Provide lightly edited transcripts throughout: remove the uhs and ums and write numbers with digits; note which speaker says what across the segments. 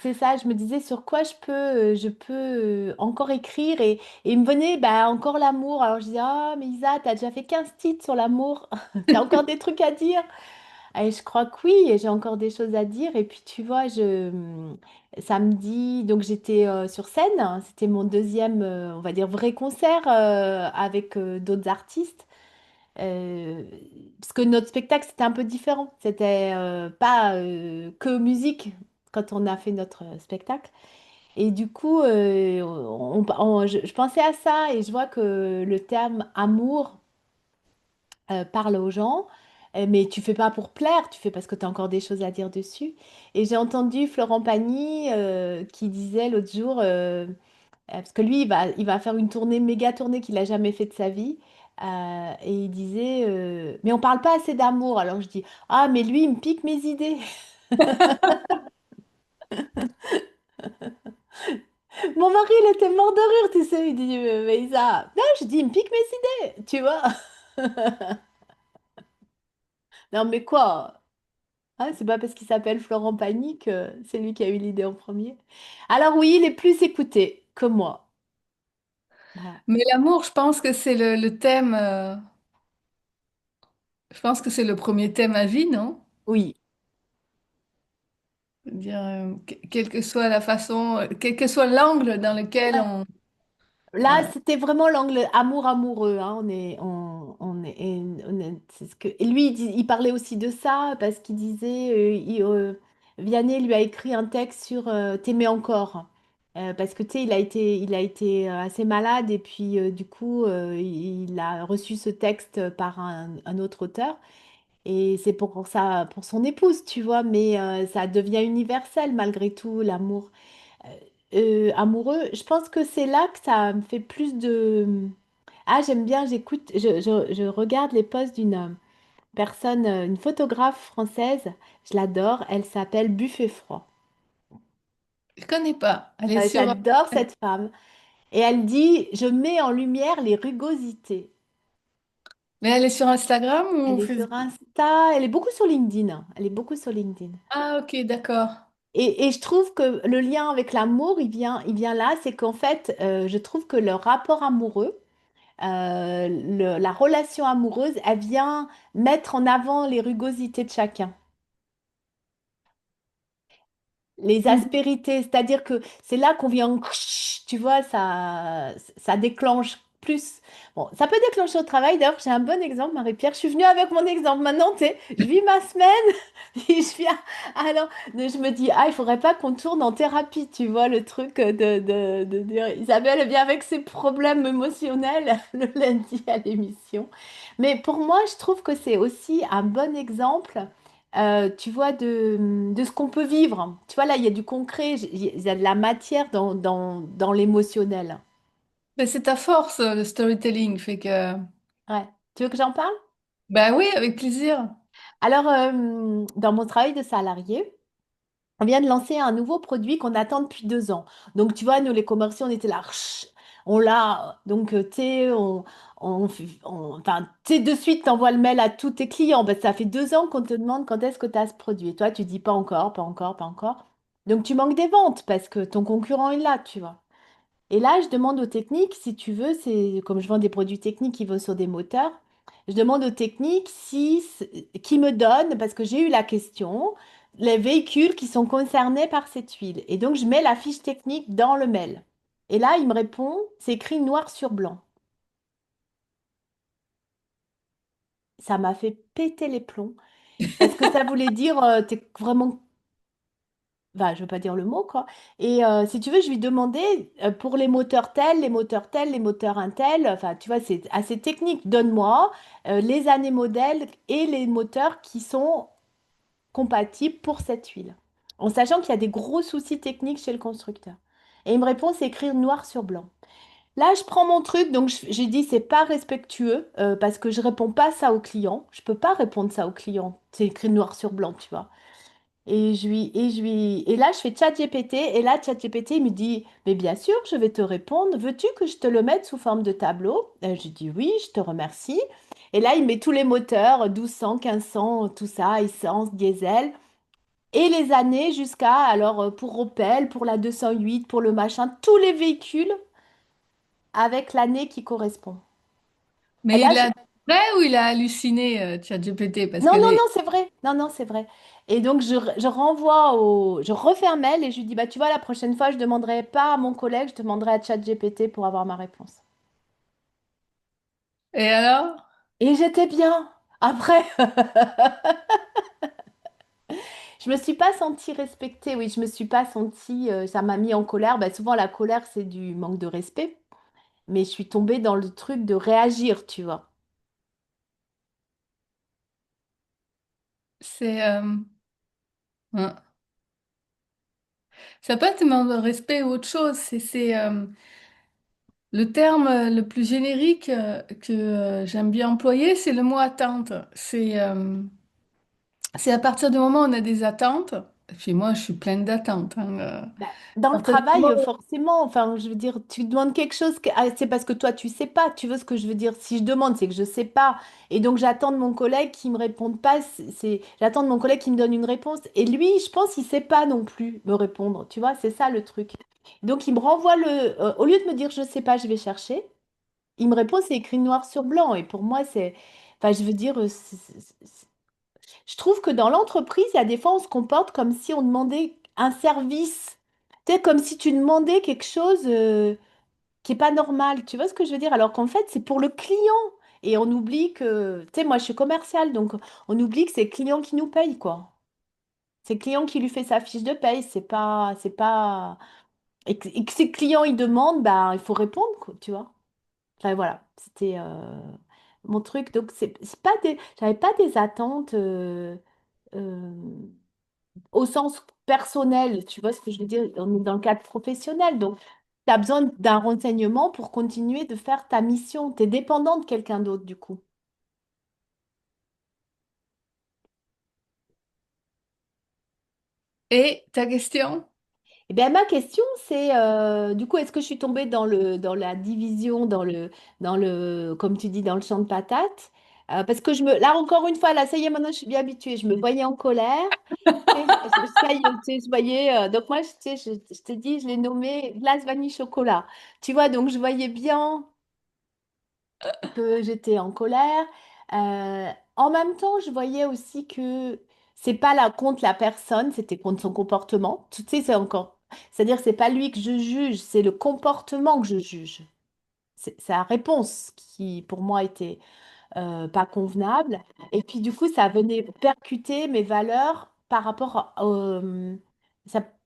Speaker 1: C'est ça, je me disais sur quoi je peux encore écrire et il me venait bah, encore l'amour. Alors je disais, ah, mais Isa, t'as déjà fait 15 titres sur l'amour, t'as encore des trucs à dire. Et je crois que oui, et j'ai encore des choses à dire. Et puis tu vois, samedi, donc j'étais sur scène, hein. C'était mon deuxième, on va dire, vrai concert avec d'autres artistes. Euh, Parce que notre spectacle, c'était un peu différent. C'était pas que musique quand on a fait notre spectacle. Et du coup, je pensais à ça et je vois que le terme amour parle aux gens, mais tu fais pas pour plaire, tu fais parce que tu as encore des choses à dire dessus. Et j'ai entendu Florent Pagny qui disait l'autre jour, parce que lui, il va faire une tournée, méga tournée qu'il a jamais fait de sa vie. Et il disait, mais on parle pas assez d'amour. Alors je dis, ah, mais lui, il me pique mes idées. Mon mari, il était mort de rire, tu sais. Il dit, mais Isa, non, je dis, il me pique mes idées, tu vois. Non, mais quoi? Ah, c'est pas parce qu'il s'appelle Florent Pagny que c'est lui qui a eu l'idée en premier. Alors oui, il est plus écouté que moi. Voilà.
Speaker 2: Mais l'amour, je pense que c'est le thème, je pense que c'est le premier thème à vie, non?
Speaker 1: Oui.
Speaker 2: Je veux dire, quelle que soit la façon, quel que soit l'angle dans lequel
Speaker 1: Ouais.
Speaker 2: on...
Speaker 1: Là,
Speaker 2: Ouais.
Speaker 1: c'était vraiment l'angle amour amoureux, hein. C'est ce que et lui, il parlait aussi de ça parce qu'il disait, Vianney lui a écrit un texte sur T'aimer encore. Parce que tu sais, il a été assez malade et puis du coup, il a reçu ce texte par un autre auteur. Et c'est pour ça, pour son épouse, tu vois, mais ça devient universel malgré tout, l'amour amoureux. Je pense que c'est là que ça me fait plus de... Ah, j'aime bien, j'écoute, je regarde les posts d'une personne, une photographe française, je l'adore, elle s'appelle Buffet Froid.
Speaker 2: Je connais pas. Elle est sur...
Speaker 1: J'adore cette femme. Et elle dit, je mets en lumière les rugosités.
Speaker 2: Mais elle est sur Instagram
Speaker 1: Elle
Speaker 2: ou
Speaker 1: est sur
Speaker 2: Facebook?
Speaker 1: Insta, elle est beaucoup sur LinkedIn, hein. Elle est beaucoup sur LinkedIn.
Speaker 2: Ah, ok, d'accord.
Speaker 1: Et je trouve que le lien avec l'amour, il vient là, c'est qu'en fait, je trouve que le rapport amoureux, la relation amoureuse, elle vient mettre en avant les rugosités de chacun. Les
Speaker 2: Mhm.
Speaker 1: aspérités, c'est-à-dire que c'est là qu'on vient, tu vois, ça déclenche plus. Bon, ça peut déclencher au travail. D'ailleurs, j'ai un bon exemple, Marie-Pierre. Je suis venue avec mon exemple. Maintenant, tu sais, je vis ma semaine. Et je viens. Alors, je me dis, ah, il faudrait pas qu'on tourne en thérapie, tu vois, le truc de dire, Isabelle vient avec ses problèmes émotionnels le lundi à l'émission. Mais pour moi, je trouve que c'est aussi un bon exemple tu vois, de ce qu'on peut vivre. Tu vois, là, il y a du concret, il y a de la matière dans l'émotionnel.
Speaker 2: Mais c'est ta force, le storytelling, fait que...
Speaker 1: Ouais. Tu veux que j'en parle?
Speaker 2: Bah oui, avec plaisir.
Speaker 1: Alors, dans mon travail de salarié, on vient de lancer un nouveau produit qu'on attend depuis 2 ans. Donc, tu vois, nous, les commerciaux, on était là, on l'a. Donc, tu sais, enfin, tu sais, de suite, tu envoies le mail à tous tes clients. Parce que ça fait 2 ans qu'on te demande quand est-ce que tu as ce produit. Et toi, tu dis pas encore, pas encore, pas encore. Donc, tu manques des ventes parce que ton concurrent est là, tu vois. Et là, je demande aux techniques, si tu veux, c'est comme je vends des produits techniques qui vont sur des moteurs, je demande aux techniques qui me donnent, parce que j'ai eu la question, les véhicules qui sont concernés par cette huile. Et donc, je mets la fiche technique dans le mail. Et là, il me répond, c'est écrit noir sur blanc. Ça m'a fait péter les plombs, parce que ça voulait dire, t'es vraiment enfin, je veux pas dire le mot, quoi. Et si tu veux, je lui demandais pour les moteurs tels, les moteurs tels, les moteurs intels, enfin, tu vois, c'est assez technique. Donne-moi les années modèles et les moteurs qui sont compatibles pour cette huile. En sachant qu'il y a des gros soucis techniques chez le constructeur. Et il me répond, c'est écrire noir sur blanc. Là, je prends mon truc, donc j'ai dit, c'est pas respectueux parce que je réponds pas ça au client. Je peux pas répondre ça au client. C'est écrit noir sur blanc, tu vois. Et là, je fais ChatGPT, et là, ChatGPT, il me dit, mais bien sûr, je vais te répondre. Veux-tu que je te le mette sous forme de tableau? Je dis oui, je te remercie. Et là, il met tous les moteurs, 1200, 1500, tout ça, essence, diesel. et les années jusqu'à, alors pour Opel, pour la 208, pour le machin, tous les véhicules avec l'année qui correspond. Et
Speaker 2: Mais
Speaker 1: là,
Speaker 2: il a vrai ou il a halluciné, ChatGPT, parce
Speaker 1: non,
Speaker 2: que
Speaker 1: non,
Speaker 2: les...
Speaker 1: non, c'est vrai. Non, non, c'est vrai. Et donc, je renvoie au... Je refais un mail et je lui dis, bah, tu vois, la prochaine fois, je ne demanderai pas à mon collègue, je demanderai à ChatGPT pour avoir ma réponse.
Speaker 2: Et alors?
Speaker 1: Et j'étais bien. Après, je me suis pas sentie respectée. Oui, je me suis pas sentie... ça m'a mis en colère. Bah, souvent, la colère, c'est du manque de respect. Mais je suis tombée dans le truc de réagir, tu vois.
Speaker 2: C'est... hein. Ça peut être un manque de respect ou autre chose. Le terme le plus générique que j'aime bien employer, c'est le mot attente. C'est à partir du moment où on a des attentes, et puis moi je suis pleine d'attentes, hein,
Speaker 1: Bah, dans
Speaker 2: à
Speaker 1: le
Speaker 2: partir du moment
Speaker 1: travail,
Speaker 2: où-
Speaker 1: forcément, enfin, je veux dire, tu demandes quelque chose, c'est parce que toi, tu sais pas. Tu vois ce que je veux dire? Si je demande, c'est que je sais pas. Et donc, j'attends de mon collègue qui me réponde pas. J'attends de mon collègue qui me donne une réponse. Et lui, je pense, il sait pas non plus me répondre. Tu vois, c'est ça le truc. Donc, il me renvoie au lieu de me dire je sais pas, je vais chercher, il me répond, c'est écrit noir sur blanc. Et pour moi, enfin, je veux dire, je trouve que dans l'entreprise, il y a des fois, on se comporte comme si on demandait un service. Tu sais, comme si tu demandais quelque chose qui est pas normal. Tu vois ce que je veux dire? Alors qu'en fait, c'est pour le client. Et on oublie que, tu sais, moi, je suis commerciale, donc on oublie que c'est le client qui nous paye, quoi. C'est le client qui lui fait sa fiche de paye. C'est pas. Et que si le client, il demande, bah, il faut répondre, quoi, tu vois. Enfin, voilà, c'était mon truc. Donc, c'est pas j'avais pas des attentes. Euh, Au sens personnel, tu vois ce que je veux dire? On est dans le cadre professionnel, donc tu as besoin d'un renseignement pour continuer de faire ta mission. Tu es dépendant de quelqu'un d'autre, du coup.
Speaker 2: Et ta question?
Speaker 1: Eh bien, ma question, c'est, du coup, est-ce que je suis tombée dans la division, comme tu dis, dans le champ de patates? Parce que là, encore une fois, là, ça y est, maintenant, je suis bien habituée. Je me voyais en colère. Ça y est, tu sais, je voyais, donc moi, tu sais, je te dis, je l'ai nommé glace vanille chocolat. Tu vois, donc je voyais bien que j'étais en colère. En même temps, je voyais aussi que c'est pas là contre la personne, c'était contre son comportement. Tu sais, c'est encore, c'est-à-dire que c'est pas lui que je juge, c'est le comportement que je juge. C'est sa réponse qui, pour moi, était pas convenable. Et puis, du coup, ça venait percuter mes valeurs par rapport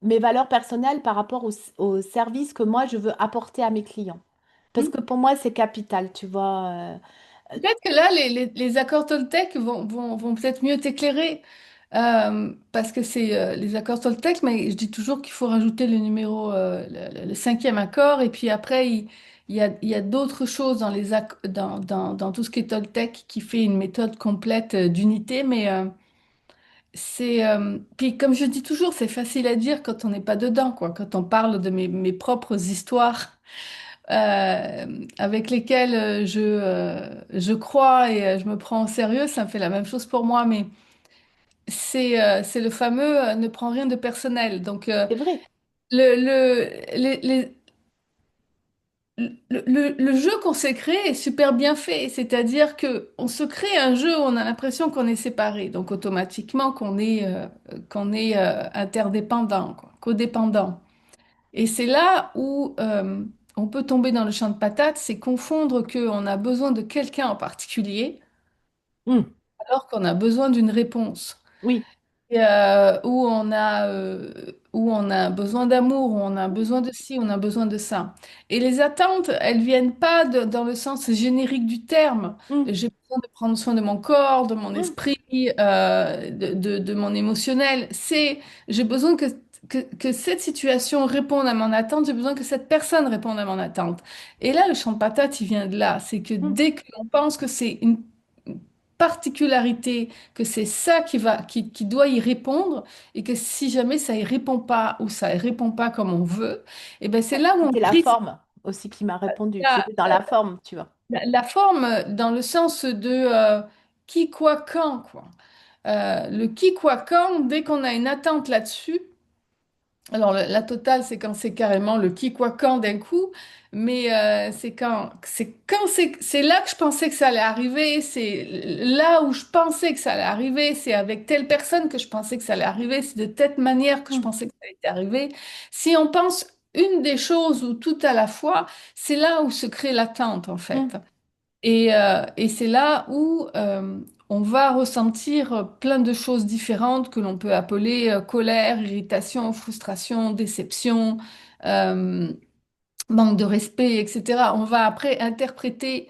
Speaker 1: mes valeurs personnelles par rapport au service que moi, je veux apporter à mes clients. Parce
Speaker 2: Hmm.
Speaker 1: que pour moi, c'est capital, tu vois.
Speaker 2: Peut-être que là, les accords Toltec vont peut-être mieux t'éclairer, parce que c'est les accords Toltec, mais je dis toujours qu'il faut rajouter le numéro, le cinquième accord, et puis après, il y a d'autres choses dans, dans tout ce qui est Toltec qui fait une méthode complète d'unité, mais puis comme je dis toujours, c'est facile à dire quand on n'est pas dedans, quoi, quand on parle de mes propres histoires avec lesquels je crois et je me prends au sérieux, ça me fait la même chose pour moi, mais c'est le fameux ne prends rien de personnel. Donc,
Speaker 1: C'est vrai.
Speaker 2: le, le, les- les- le jeu qu'on s'est créé est super bien fait, c'est-à-dire que on se crée un jeu où on a l'impression qu'on est séparé, donc automatiquement qu'on est interdépendant, quoi, codépendant. Et c'est là où on peut tomber dans le champ de patates, c'est confondre qu'on a besoin de quelqu'un en particulier
Speaker 1: Hmm.
Speaker 2: alors qu'on a besoin d'une réponse.
Speaker 1: Oui.
Speaker 2: Et, où on a besoin d'amour, où on a besoin de ci, on a besoin de ça. Et les attentes, elles viennent pas dans le sens générique du terme.
Speaker 1: Hmm.
Speaker 2: J'ai besoin de prendre soin de mon corps, de mon
Speaker 1: Hmm.
Speaker 2: esprit, de mon émotionnel. J'ai besoin que cette situation réponde à mon attente, j'ai besoin que cette personne réponde à mon attente. Et là, le champ de patate, il vient de là. C'est que
Speaker 1: Hmm.
Speaker 2: dès qu'on pense que c'est une particularité, que c'est ça qui doit y répondre, et que si jamais ça y répond pas ou ça y répond pas comme on veut, et ben c'est
Speaker 1: Ouais.
Speaker 2: là où on
Speaker 1: C'était la
Speaker 2: brise
Speaker 1: forme aussi qui m'a répondu.
Speaker 2: la,
Speaker 1: C'était dans la forme, tu vois.
Speaker 2: la forme dans le sens de qui, quoi, quand, quoi. Le qui, quoi, quand, dès qu'on a une attente là-dessus, alors la totale, c'est quand c'est carrément le qui, quoi, quand d'un coup, mais c'est là que je pensais que ça allait arriver, c'est là où je pensais que ça allait arriver, c'est avec telle personne que je pensais que ça allait arriver, c'est de telle manière que je
Speaker 1: Mm,
Speaker 2: pensais que ça allait arriver. Si on pense une des choses ou tout à la fois, c'est là où se crée l'attente en
Speaker 1: mm,
Speaker 2: fait. Et c'est là où on va ressentir plein de choses différentes que l'on peut appeler colère, irritation, frustration, déception, euh, manque de respect, etc. On va après interpréter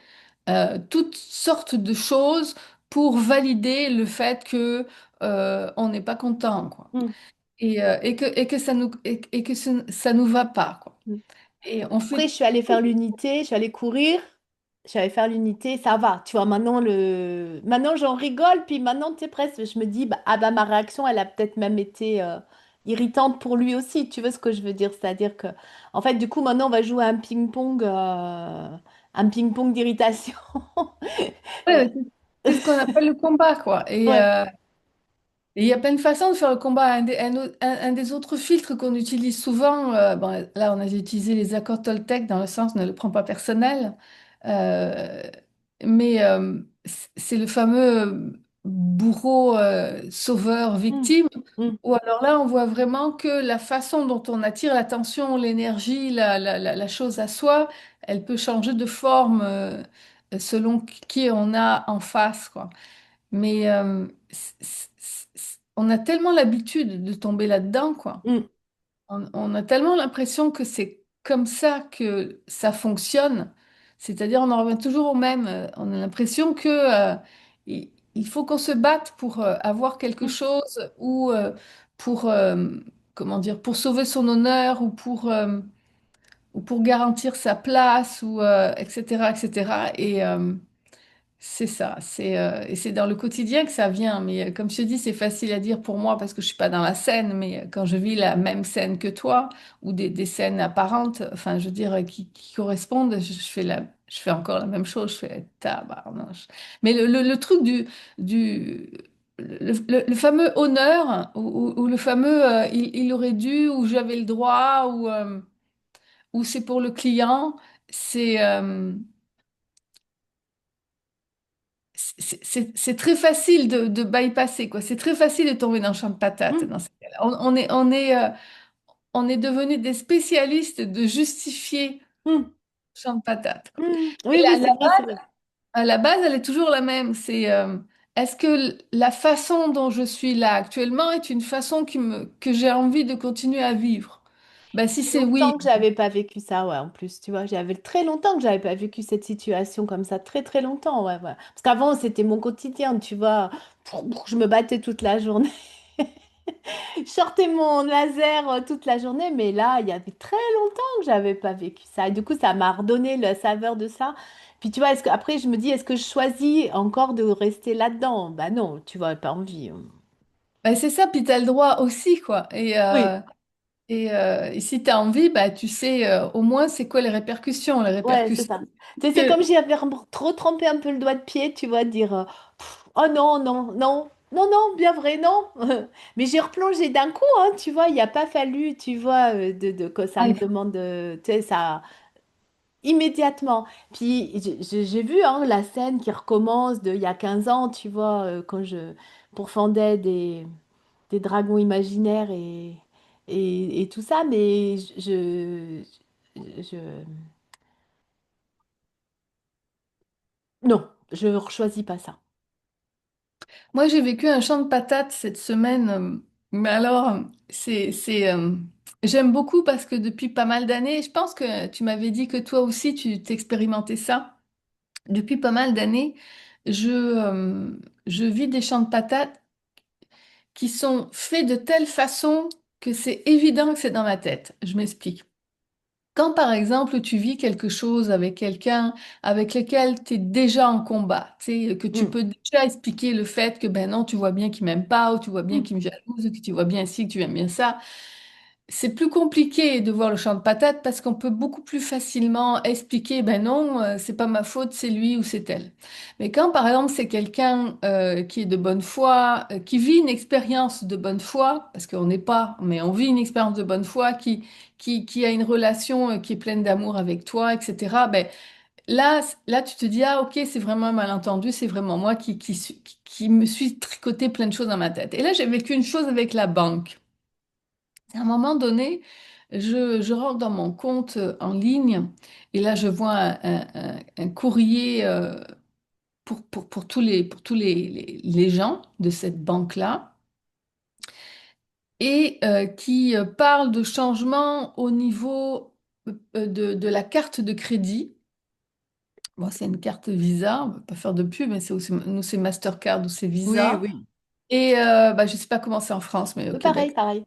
Speaker 2: toutes sortes de choses pour valider le fait que on n'est pas content, quoi.
Speaker 1: mm,
Speaker 2: Et que ça nous va pas, quoi.
Speaker 1: mm.
Speaker 2: Et on
Speaker 1: Après,
Speaker 2: fait.
Speaker 1: je suis allée faire l'unité, je suis allée courir, je suis allée faire l'unité, ça va. Tu vois, maintenant j'en rigole, puis maintenant, tu sais, presque, je me dis, bah, ah bah ma réaction, elle a peut-être même été irritante pour lui aussi. Tu vois ce que je veux dire? C'est-à-dire que, en fait, du coup, maintenant, on va jouer à un ping-pong d'irritation.
Speaker 2: Ouais, c'est ce qu'on appelle le combat, quoi.
Speaker 1: Ouais.
Speaker 2: Et il y a plein de façons de faire le combat. Un des autres filtres qu'on utilise souvent, bon, là on a utilisé les accords Toltec dans le sens ne le prends pas personnel, euh, mais c'est le fameux bourreau, sauveur,
Speaker 1: Mm,
Speaker 2: victime,
Speaker 1: mm,
Speaker 2: ou alors là on voit vraiment que la façon dont on attire l'attention, l'énergie, la chose à soi, elle peut changer de forme selon qui on a en face, quoi. Mais on a tellement l'habitude de tomber là-dedans, quoi.
Speaker 1: mm,
Speaker 2: On a tellement l'impression que c'est comme ça que ça fonctionne. C'est-à-dire, on en revient toujours au même. On a l'impression que, il faut qu'on se batte pour avoir quelque
Speaker 1: mm,
Speaker 2: chose ou pour, comment dire, pour sauver son honneur ou pour garantir sa place ou etc., etc. C'est ça, et c'est dans le quotidien que ça vient. Mais comme je te dis, c'est facile à dire pour moi parce que je suis pas dans la scène. Mais quand je vis la même scène que toi ou des scènes apparentes, enfin, je veux dire, qui correspondent, je fais encore la même chose. Je fais tabarnouche. Mais le truc du le fameux honneur ou le fameux il aurait dû ou j'avais le droit ou c'est pour le client, c'est c'est très facile de bypasser, quoi. C'est très facile de tomber dans le champ de patates
Speaker 1: mm,
Speaker 2: dans ces cas-là. On est devenus des spécialistes de justifier le
Speaker 1: mm,
Speaker 2: champ de patates, quoi.
Speaker 1: mm.
Speaker 2: Et
Speaker 1: Oui, oui, c'est vrai, c'est vrai.
Speaker 2: la base, elle est toujours la même. C'est est-ce que la façon dont je suis là actuellement est une façon que j'ai envie de continuer à vivre? Ben, si
Speaker 1: Ça fait
Speaker 2: c'est oui,
Speaker 1: longtemps que j'avais pas vécu ça, ouais, en plus, tu vois, j'avais très longtemps que j'avais pas vécu cette situation comme ça, très très longtemps, ouais, ouais. Parce qu'avant, c'était mon quotidien, tu vois, je me battais toute la journée, je sortais mon laser toute la journée, mais là, il y avait très longtemps que j'avais pas vécu ça, et du coup, ça m'a redonné la saveur de ça. Puis tu vois, après, je me dis, est-ce que je choisis encore de rester là-dedans? Bah non, tu vois, pas envie.
Speaker 2: ben, c'est ça, puis tu as le droit aussi, quoi.
Speaker 1: Oui.
Speaker 2: Et si tu as envie, bah, tu sais au moins c'est quoi les répercussions. Les
Speaker 1: Ouais, c'est
Speaker 2: répercussions,
Speaker 1: ça. Tu sais, c'est
Speaker 2: que-
Speaker 1: comme si j'avais trop trempé un peu le doigt de pied, tu vois, dire oh non, non, non, non, non, bien vrai, non. Mais j'ai replongé d'un coup, hein, tu vois, il n'y a pas fallu, tu vois, que ça
Speaker 2: Ah,
Speaker 1: me demande, tu sais, ça, immédiatement. Puis j'ai vu hein, la scène qui recommence il y a 15 ans, tu vois, quand je pourfendais des dragons imaginaires et tout ça, mais je non, je ne choisis pas ça.
Speaker 2: moi, j'ai vécu un champ de patates cette semaine, mais alors, j'aime beaucoup parce que depuis pas mal d'années, je pense que tu m'avais dit que toi aussi, tu t'expérimentais ça. Depuis pas mal d'années, je vis des champs de patates qui sont faits de telle façon que c'est évident que c'est dans ma tête. Je m'explique. Quand par exemple tu vis quelque chose avec quelqu'un avec lequel tu es déjà en combat, tu sais, que tu
Speaker 1: Mm,
Speaker 2: peux déjà expliquer le fait que ben non, tu vois bien qu'il m'aime pas, ou tu vois bien
Speaker 1: mm,
Speaker 2: qu'il me jalouse, ou que tu vois bien ci, que tu aimes bien ça, c'est plus compliqué de voir le champ de patates parce qu'on peut beaucoup plus facilement expliquer, ben non, c'est pas ma faute, c'est lui ou c'est elle. Mais quand par exemple c'est quelqu'un qui est de bonne foi, qui vit une expérience de bonne foi, parce qu'on n'est pas, mais on vit une expérience de bonne foi, qui a une relation qui est pleine d'amour avec toi, etc. Ben là tu te dis, ah ok, c'est vraiment un malentendu, c'est vraiment moi qui me suis tricoté plein de choses dans ma tête. Et là j'ai vécu une chose avec la banque. À un moment donné, je rentre dans mon compte en ligne et là, je vois un courrier pour tous les gens de cette banque-là et qui parle de changement au niveau de la carte de crédit. Bon, c'est une carte Visa, on ne va pas faire de pub, mais c'est aussi, nous, c'est Mastercard ou c'est
Speaker 1: Oui,
Speaker 2: Visa.
Speaker 1: oui.
Speaker 2: Et bah, je ne sais pas comment c'est en France, mais au
Speaker 1: Pareil,
Speaker 2: Québec.
Speaker 1: pareil.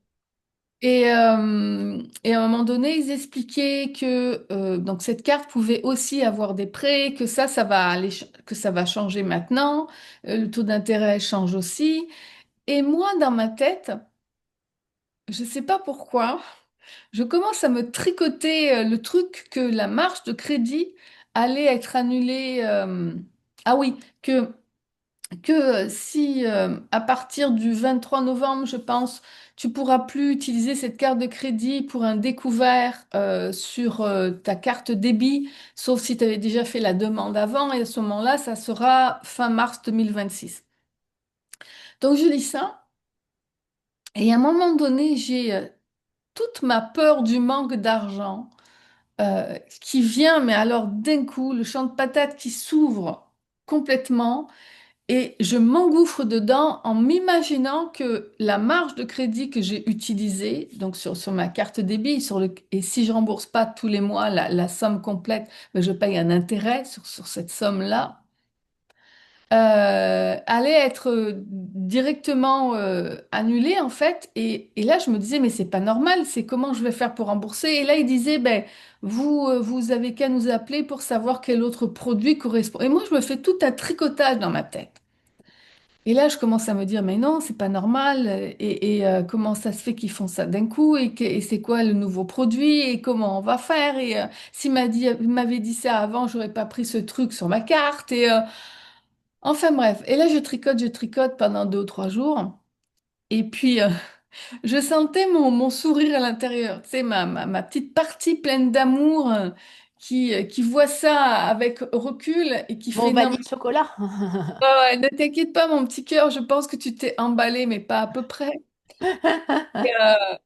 Speaker 2: Et à un moment donné, ils expliquaient que donc cette carte pouvait aussi avoir des prêts, que ça va aller, que ça va changer maintenant. Le taux d'intérêt change aussi. Et moi, dans ma tête, je ne sais pas pourquoi, je commence à me tricoter le truc que la marge de crédit allait être annulée. Ah oui, que si à partir du 23 novembre, je pense, tu pourras plus utiliser cette carte de crédit pour un découvert sur ta carte débit, sauf si tu avais déjà fait la demande avant, et à ce moment-là, ça sera fin mars 2026. Donc je lis ça, et à un moment donné, j'ai toute ma peur du manque d'argent qui vient, mais alors d'un coup, le champ de patates qui s'ouvre complètement. Et je m'engouffre dedans en m'imaginant que la marge de crédit que j'ai utilisée, donc sur ma carte débit, et si je rembourse pas tous les mois la somme complète, ben, je paye un intérêt sur cette somme-là, allait être directement annulée en fait. Et là, je me disais, mais c'est pas normal, c'est comment je vais faire pour rembourser? Et là, il disait, ben, vous avez qu'à nous appeler pour savoir quel autre produit correspond. Et moi, je me fais tout un tricotage dans ma tête. Et là, je commence à me dire, mais non, c'est pas normal. Comment ça se fait qu'ils font ça d'un coup? Et c'est quoi le nouveau produit? Et comment on va faire? Et il m'avait dit ça avant, j'aurais pas pris ce truc sur ma carte. Enfin bref. Et là, je tricote pendant 2 ou 3 jours. Et puis, je sentais mon sourire à l'intérieur. Tu sais, ma petite partie pleine d'amour qui voit ça avec recul et qui
Speaker 1: Mon
Speaker 2: fait, non,
Speaker 1: vanille chocolat.
Speaker 2: ouais, ne t'inquiète pas, mon petit cœur, je pense que tu t'es emballé, mais pas à peu près.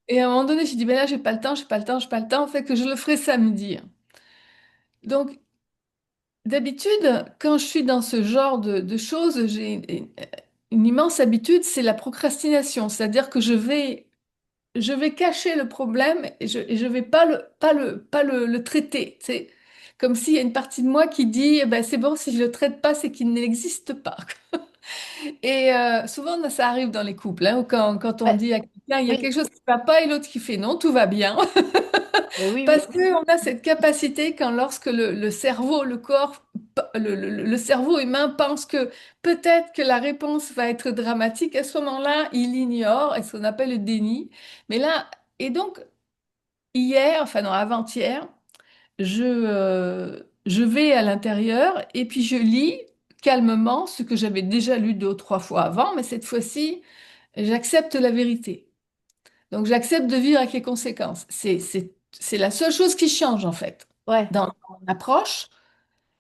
Speaker 2: Et à un moment donné, j'ai dit, ben là, j'ai pas le temps, j'ai pas le temps, j'ai pas le temps, fait que je le ferai samedi. Donc, d'habitude, quand je suis dans ce genre de choses, j'ai une immense habitude, c'est la procrastination. C'est-à-dire que je vais cacher le problème et je vais pas le traiter. C'est comme s'il y a une partie de moi qui dit, eh ben, c'est bon, si je le traite pas, c'est qu'il n'existe pas. Et souvent, ça arrive dans les couples, hein, où quand on
Speaker 1: Ouais,
Speaker 2: dit à quelqu'un, il y a
Speaker 1: oui,
Speaker 2: quelque chose qui ne va pas et l'autre qui fait non, tout va bien.
Speaker 1: oui,
Speaker 2: Parce
Speaker 1: oui.
Speaker 2: qu'on a cette capacité quand lorsque le cerveau, le corps, le cerveau humain pense que peut-être que la réponse va être dramatique, à ce moment-là, il ignore, et ce qu'on appelle le déni. Mais là, et donc, hier, enfin non, avant-hier, je vais à l'intérieur et puis je lis calmement ce que j'avais déjà lu 2 ou 3 fois avant, mais cette fois-ci, j'accepte la vérité. Donc j'accepte de vivre avec les conséquences. C'est la seule chose qui change en fait
Speaker 1: Ouais.
Speaker 2: dans mon approche.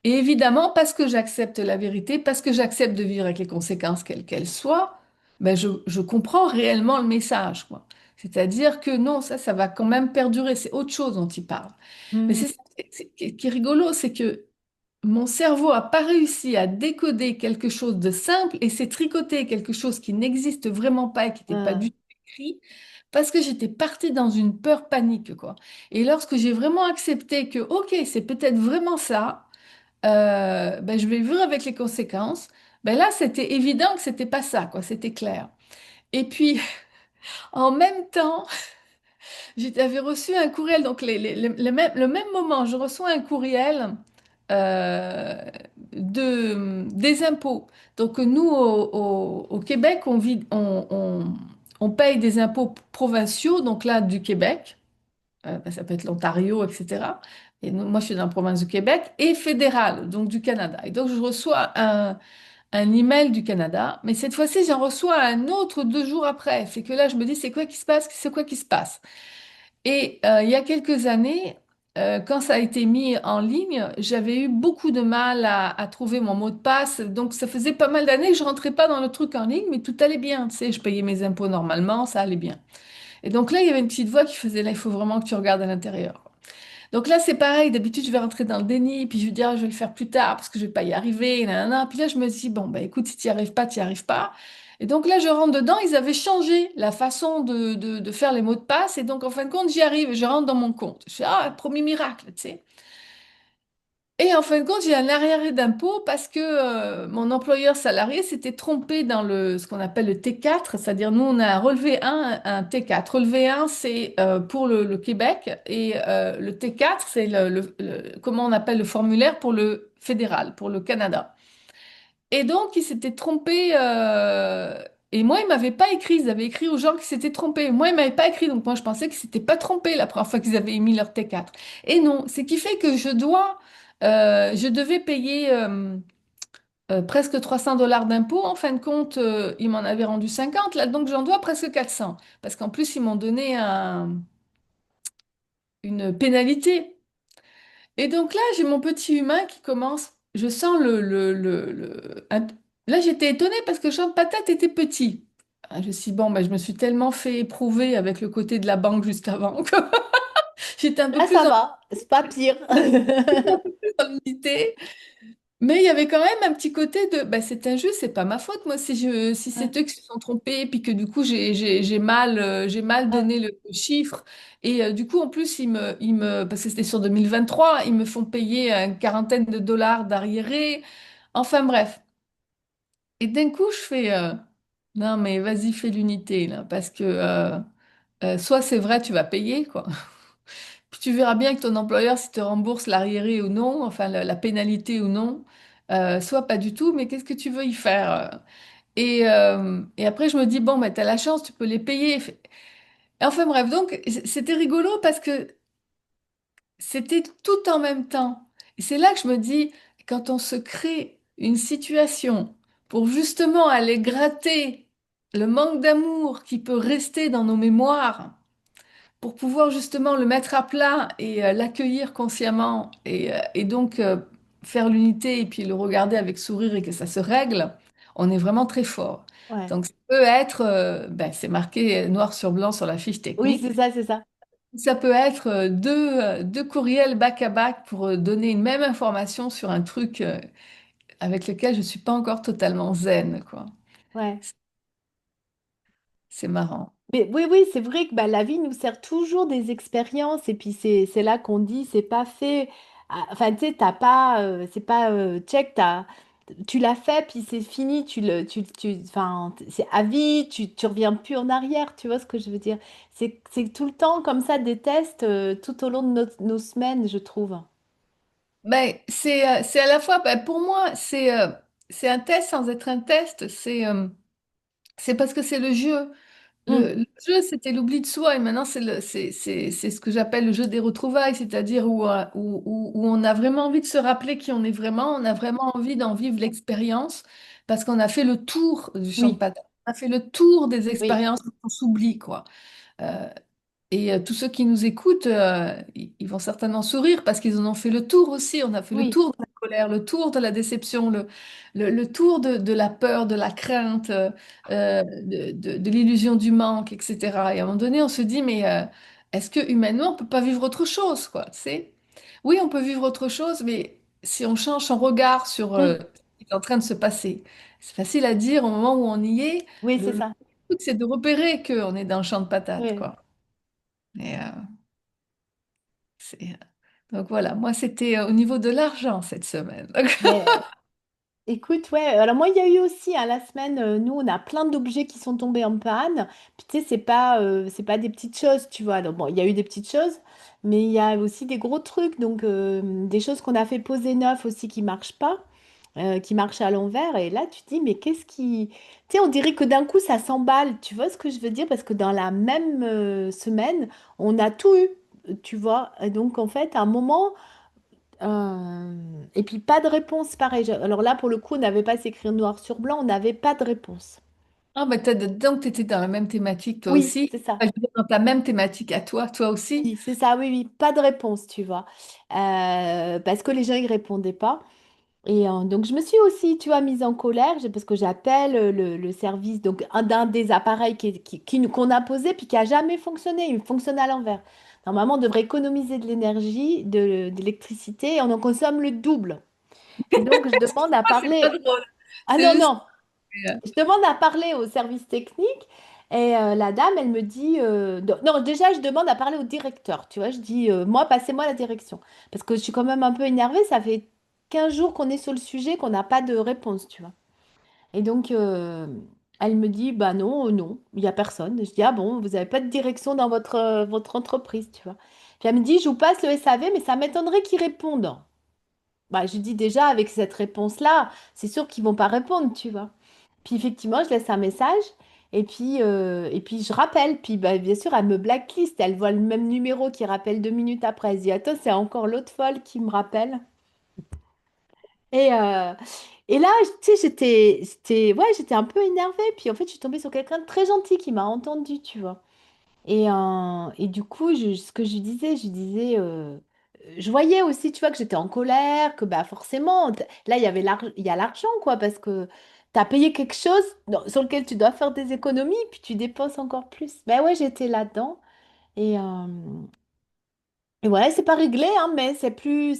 Speaker 2: Et évidemment, parce que j'accepte la vérité, parce que j'accepte de vivre avec les conséquences quelles qu'elles soient, ben je comprends réellement le message, quoi. C'est-à-dire que non, ça va quand même perdurer. C'est autre chose dont il parle. Mais
Speaker 1: Hmm,
Speaker 2: c'est ça qui est rigolo, c'est que mon cerveau n'a pas réussi à décoder quelque chose de simple et s'est tricoté quelque chose qui n'existe vraiment pas et qui n'était pas
Speaker 1: euh,
Speaker 2: du tout écrit parce que j'étais partie dans une peur panique, quoi. Et lorsque j'ai vraiment accepté que, ok, c'est peut-être vraiment ça, ben, je vais vivre avec les conséquences, ben là, c'était évident que c'était pas ça, quoi. C'était clair. Et puis, en même temps, j'avais reçu un courriel, donc le même moment, je reçois un courriel euh, des impôts. Donc nous, au Québec, on paye des impôts provinciaux, donc là du Québec, ben, ça peut être l'Ontario, etc. Et moi, je suis dans la province du Québec, et fédéral, donc du Canada. Et donc, je reçois un email du Canada, mais cette fois-ci, j'en reçois un autre 2 jours après. C'est que là, je me dis, c'est quoi qui se passe? C'est quoi qui se passe? Et il y a quelques années, quand ça a été mis en ligne, j'avais eu beaucoup de mal à trouver mon mot de passe. Donc, ça faisait pas mal d'années que je rentrais pas dans le truc en ligne, mais tout allait bien. Tu sais, je payais mes impôts normalement, ça allait bien. Et donc là, il y avait une petite voix qui faisait, là, il faut vraiment que tu regardes à l'intérieur. Donc là, c'est pareil. D'habitude, je vais rentrer dans le déni, puis je vais dire, ah, je vais le faire plus tard parce que je vais pas y arriver. Nanana. Puis là, je me dis, bon, bah écoute, si tu n'y arrives pas, tu n'y arrives pas. Et donc là, je rentre dedans. Ils avaient changé la façon de faire les mots de passe. Et donc, en fin de compte, j'y arrive. Je rentre dans mon compte. Je fais, ah, premier miracle, tu sais. Et en fin de compte, j'ai un arriéré d'impôt parce que mon employeur salarié s'était trompé dans ce qu'on appelle le T4, c'est-à-dire nous, on a un relevé 1, un T4. Relevé 1, c'est pour le Québec et le T4, c'est comment on appelle le formulaire pour le fédéral, pour le Canada. Et donc, il s'était trompé. Et moi, il m'avait pas écrit. Ils avaient écrit aux gens qui s'étaient trompés. Moi, il m'avait pas écrit. Donc, moi, je pensais qu'ils s'étaient pas trompés la première fois qu'ils avaient émis leur T4. Et non, ce qui fait que je devais payer presque 300 dollars d'impôts. En fin de compte, ils m'en avaient rendu 50. Là, donc, j'en dois presque 400. Parce qu'en plus, ils m'ont donné une pénalité. Et donc là, j'ai mon petit humain qui commence. Je sens Là, j'étais étonnée parce que le champ de patate était petit. Ah, je me suis dit, bon, ben, je me suis tellement fait éprouver avec le côté de la banque juste avant que j'étais un peu
Speaker 1: Là,
Speaker 2: plus
Speaker 1: ça
Speaker 2: en
Speaker 1: va, c'est pas pire.
Speaker 2: unité. Mais il y avait quand même un petit côté de, bah, c'est injuste, c'est pas ma faute, moi, si
Speaker 1: Ouais,
Speaker 2: c'est eux qui se sont trompés, puis que du coup, j'ai mal
Speaker 1: ouais,
Speaker 2: donné le chiffre. Et du coup, en plus, parce que c'était sur 2023, ils me font payer une quarantaine de dollars d'arriérés. Enfin, bref. Et d'un coup, je fais, non, mais vas-y, fais l'unité, là, parce que soit c'est vrai, tu vas payer, quoi. Puis tu verras bien que ton employeur, s'il te rembourse l'arriéré ou non, enfin la pénalité ou non, soit pas du tout, mais qu'est-ce que tu veux y faire? Et après, je me dis, bon, bah, tu as la chance, tu peux les payer. Enfin bref, donc c'était rigolo parce que c'était tout en même temps. Et c'est là que je me dis, quand on se crée une situation pour justement aller gratter le manque d'amour qui peut rester dans nos mémoires, pour pouvoir justement le mettre à plat et l'accueillir consciemment et donc faire l'unité et puis le regarder avec sourire et que ça se règle, on est vraiment très fort.
Speaker 1: ouais.
Speaker 2: Donc ça peut être, ben, c'est marqué noir sur blanc sur la fiche
Speaker 1: Oui,
Speaker 2: technique,
Speaker 1: c'est ça, c'est ça.
Speaker 2: ça peut être deux courriels back-à-back pour donner une même information sur un truc avec lequel je ne suis pas encore totalement zen, quoi.
Speaker 1: Ouais.
Speaker 2: C'est marrant.
Speaker 1: Mais oui, oui, c'est vrai que bah, la vie nous sert toujours des expériences et puis c'est là qu'on dit c'est pas fait. Ah, enfin, tu sais, t'as pas, c'est pas check, tu l'as fait puis c'est fini, enfin, c'est à vie, tu reviens plus en arrière, tu vois ce que je veux dire? C'est tout le temps comme ça des tests tout au long de nos semaines, je trouve.
Speaker 2: Ben, c'est à la fois, ben, pour moi, c'est un test sans être un test. C'est parce que c'est le jeu.
Speaker 1: Mm.
Speaker 2: Le jeu, c'était l'oubli de soi. Et maintenant, c'est ce que j'appelle le jeu des retrouvailles. C'est-à-dire où on a vraiment envie de se rappeler qui on est vraiment. On a vraiment envie d'en vivre l'expérience parce qu'on a fait le tour du champ de
Speaker 1: Oui,
Speaker 2: patate. On a fait le tour des
Speaker 1: oui,
Speaker 2: expériences qu'on s'oublie, quoi. Euh, et tous ceux qui nous écoutent, ils vont certainement sourire parce qu'ils en ont fait le tour aussi. On a fait le
Speaker 1: oui,
Speaker 2: tour de la colère, le tour de la déception, le tour de la peur, de la crainte, de l'illusion du manque, etc. Et à un moment donné, on se dit, mais est-ce que humainement, on peut pas vivre autre chose, quoi, tu sais? Oui, on peut vivre autre chose, mais si on change son regard sur
Speaker 1: mm,
Speaker 2: ce qui est en train de se passer, c'est facile à dire au moment où on y est.
Speaker 1: oui, c'est
Speaker 2: Le
Speaker 1: ça.
Speaker 2: truc, c'est de repérer qu'on est dans le champ de patates,
Speaker 1: Oui.
Speaker 2: quoi. Et, c'est... Donc voilà, moi c'était au niveau de l'argent cette semaine.
Speaker 1: Mais écoute, ouais, alors moi, il y a eu aussi, à la semaine, nous, on a plein d'objets qui sont tombés en panne. Puis tu sais, c'est pas des petites choses, tu vois. Alors bon, il y a eu des petites choses, mais il y a aussi des gros trucs, donc des choses qu'on a fait poser neuf aussi qui marchent pas. qui marche à l'envers. Et là, tu te dis, mais qu'est-ce qui... Tu sais, on dirait que d'un coup, ça s'emballe. Tu vois ce que je veux dire? Parce que dans la même semaine, on a tout eu, tu vois. Et donc, en fait, à un moment... Et puis, pas de réponse, pareil. Alors là, pour le coup, on n'avait pas s'écrire noir sur blanc, on n'avait pas de réponse.
Speaker 2: Ah, bah, donc, tu étais dans la même thématique, toi
Speaker 1: Oui,
Speaker 2: aussi.
Speaker 1: c'est ça.
Speaker 2: Enfin, je veux dire, dans ta même thématique à toi, toi aussi.
Speaker 1: Oui, c'est ça, oui, oui, pas de réponse, tu vois. Parce que les gens, ils répondaient pas. Et donc, je me suis aussi, tu vois, mise en colère parce que j'appelle le service, donc un d'un des appareils qu'on a posé puis qui a jamais fonctionné. Il fonctionne à l'envers. Normalement, on devrait économiser de l'énergie, d'électricité, et on en consomme le double. Et donc, je demande à
Speaker 2: Ah, c'est pas
Speaker 1: parler.
Speaker 2: drôle.
Speaker 1: Ah
Speaker 2: C'est
Speaker 1: non,
Speaker 2: juste.
Speaker 1: non, je demande à parler au service technique et la dame, elle me dit non, déjà, je demande à parler au directeur. Tu vois, je dis moi, passez-moi la direction. Parce que je suis quand même un peu énervée. Ça fait 15 jours qu'on est sur le sujet, qu'on n'a pas de réponse, tu vois. Et donc, elle me dit bah non, non, il n'y a personne. Je dis ah bon, vous n'avez pas de direction dans votre entreprise, tu vois. Puis elle me dit je vous passe le SAV, mais ça m'étonnerait qu'ils répondent. Bah, je dis déjà, avec cette réponse-là, c'est sûr qu'ils vont pas répondre, tu vois. Puis effectivement, je laisse un message et puis je rappelle. Puis bah, bien sûr, elle me blacklist. Elle voit le même numéro qui rappelle 2 minutes après. Elle se dit, attends, c'est encore l'autre folle qui me rappelle. Et, euh, et là, tu sais, ouais, j'étais un peu énervée. Puis en fait, je suis tombée sur quelqu'un de très gentil qui m'a entendu, tu vois. Et du coup, ce que je lui disais, je voyais aussi, tu vois, que j'étais en colère, que bah forcément, là, il y a l'argent, quoi, parce que tu as payé quelque chose sur lequel tu dois faire des économies, puis tu dépenses encore plus. Ben ouais, j'étais là-dedans. Et, euh, et voilà, c'est pas réglé, hein, mais c'est plus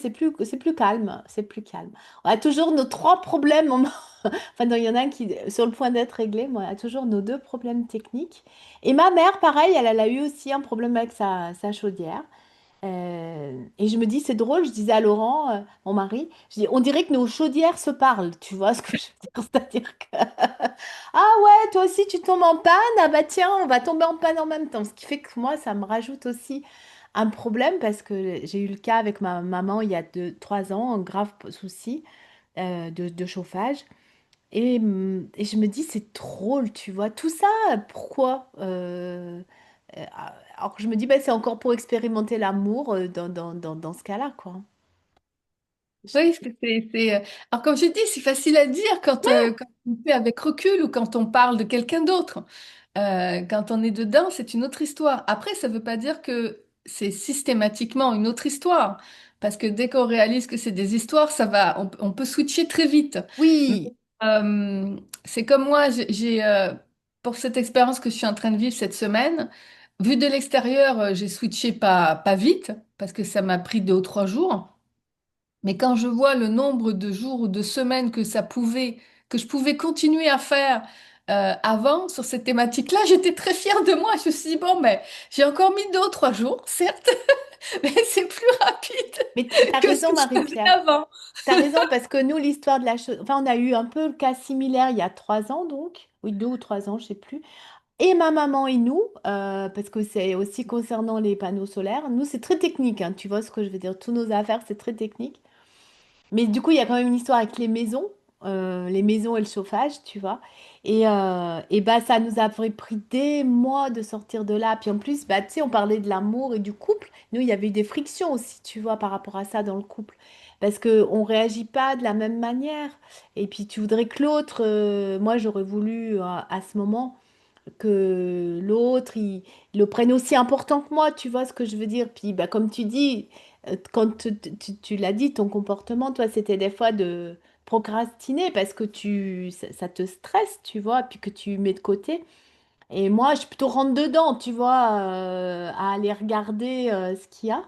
Speaker 1: calme, c'est plus calme. On a toujours nos trois problèmes. Enfin, non, il y en a un qui est sur le point d'être réglé, mais on a toujours nos deux problèmes techniques. Et ma mère, pareil, elle a eu aussi un problème avec sa chaudière. Et je me dis, c'est drôle, je disais à Laurent, mon mari, je dis, on dirait que nos chaudières se parlent, tu vois ce que je veux dire? C'est-à-dire que, ah ouais, toi aussi tu tombes en panne, ah bah tiens, on va tomber en panne en même temps. Ce qui fait que moi, ça me rajoute aussi un problème parce que j'ai eu le cas avec ma maman il y a 3 ans, un grave souci de chauffage. Et je me dis, c'est drôle, tu vois, tout ça, pourquoi? Euh, alors que je me dis, bah, c'est encore pour expérimenter l'amour dans ce cas-là, quoi.
Speaker 2: Oui, alors comme je dis, c'est facile à dire quand on fait avec recul ou quand on parle de quelqu'un d'autre. Quand on est dedans, c'est une autre histoire. Après, ça ne veut pas dire que c'est systématiquement une autre histoire. Parce que dès qu'on réalise que c'est des histoires, on peut switcher très vite. Mais,
Speaker 1: Oui,
Speaker 2: c'est comme moi, pour cette expérience que je suis en train de vivre cette semaine, vu de l'extérieur, j'ai switché pas vite, parce que ça m'a pris 2 ou 3 jours. Mais quand je vois le nombre de jours ou de semaines que je pouvais continuer à faire avant sur cette thématique-là, j'étais très fière de moi. Je me suis dit, bon, mais j'ai encore mis 2 ou 3 jours, certes, mais c'est plus rapide
Speaker 1: mais t'as
Speaker 2: que ce
Speaker 1: raison,
Speaker 2: que je faisais
Speaker 1: Marie-Pierre.
Speaker 2: avant.
Speaker 1: T'as raison, parce que nous, l'histoire de la chose... Enfin, on a eu un peu le cas similaire il y a 3 ans, donc. Oui, 2 ou 3 ans, je sais plus. Et ma maman et nous, parce que c'est aussi concernant les panneaux solaires. Nous, c'est très technique, hein, tu vois ce que je veux dire. Tous nos affaires, c'est très technique. Mais du coup, il y a quand même une histoire avec les maisons et le chauffage, tu vois. Et bah, ça nous a pris des mois de sortir de là. Puis en plus, bah, tu sais, on parlait de l'amour et du couple. Nous, il y avait eu des frictions aussi, tu vois, par rapport à ça dans le couple. Parce qu'on ne réagit pas de la même manière. Et puis, tu voudrais que l'autre, moi, j'aurais voulu à ce moment que l'autre, il le prenne aussi important que moi, tu vois ce que je veux dire. Puis, bah, comme tu dis, quand tu l'as dit, ton comportement, toi, c'était des fois de procrastiner parce que ça te stresse, tu vois, puis que tu mets de côté. Et moi, je suis plutôt rentre dedans, tu vois, à aller regarder ce qu'il y a.